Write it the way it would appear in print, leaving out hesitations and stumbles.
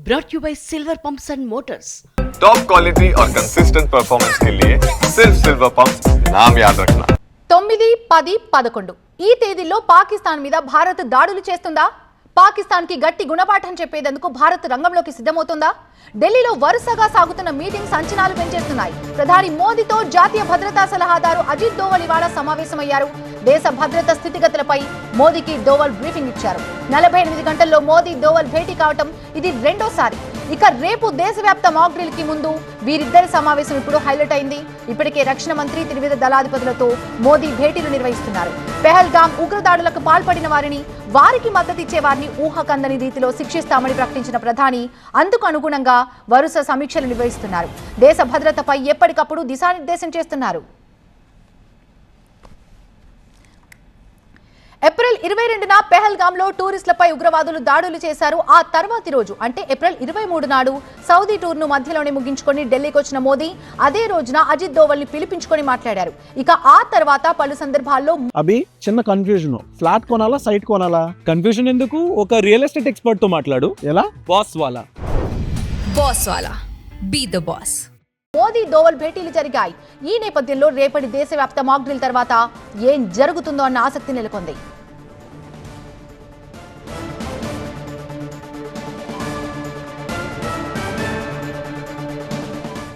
brought you by Silver Pumps and Motors. Top quality और consistent performance के लिए सिर्फ सिल्वर पंप्स नाम याद रखना। 9, 10, 11 ఈ తేదీల్లో పాకిస్తాన్ మీద భారత్ దాడులు చేస్తుందా? పాకిస్తాన్ కి గట్టి గుణపాఠం చెప్పేందుకు భారత్ రంగంలోకి సిద్ధమవుతుందా? ఢిల్లీలో వరుసగా సాగుతున్న మీటింగ్స్ అంచనాలు పెంచేస్తున్నాయి. ప్రధాని మోదీతో జాతీయ భద్రతా సలహాదారు అజిత్ దోవల్ ఇవాళ సమావేశమయ్యారు. దేశ భద్రత స్థితిగతులపై మోదీకి దోవల్ బ్రీఫింగ్ ఇచ్చారు. 48 గంటల్లో మోదీ దోవల్ భేటీ కావటం ఇది రెండోసారి. ఇక రేపు దేశవ్యాప్త మాక్ డ్రిల్ కి ముందు వీరిద్దరి సమావేశం ఇప్పుడు హైలైట్ అయింది. ఇప్పటికే రక్షణ మంత్రి త్రివిధ దళాధిపతులతో మోదీ భేటీలు నిర్వహిస్తున్నారు. పెహల్గాం ఉగ్రదాడులకు పాల్పడిన వారికి మద్దతిచ్చే వారిని ఊహకందని రీతిలో శిక్షిస్తామని ప్రకటించిన ప్రధాని అందుకు అనుగుణంగా వరుస సమీక్షలు నిర్వహిస్తున్నారు. దేశ భద్రతపై ఎప్పటికప్పుడు దిశానిర్దేశం చేస్తున్నారు. ఏప్రిల్ 22న పెహల్గాంలో టూరిస్టులపై ఉగ్రవాదులు దాడులు చేశారు. ఆ తర్వాతి రోజు అంటే ఏప్రిల్ 23 నాడు సౌదీ టూర్ను మధ్యలోనే ముగించుకొని ఢిల్లీకి వచ్చిన మోదీ అదే రోజున అజిత్ దోవల్ ని పిలిపించుకొని మాట్లాడారు. ఇక ఆ తర్వాత పలు సందర్భాల్లో చిన్న కన్ఫ్యూజన్, ఫ్లాట్ కొనాలా సైట్ కొనాలా? కన్ఫ్యూజన్ ఎందుకు? ఒక రియల్ ఎస్టేట్ ఎక్స్పర్ట్ తో మాట్లాడు. ఎలా? బాస్ వాలా be the boss. Modi Doval భేటీలు జరిగాయి. ఈ నేపథ్యంలో రేపటి దేశవ్యాప్త మాక్ డ్రిల్ తర్వాత ఏం జరుగుతుందో అన్న ఆసక్తి నెలకొంది.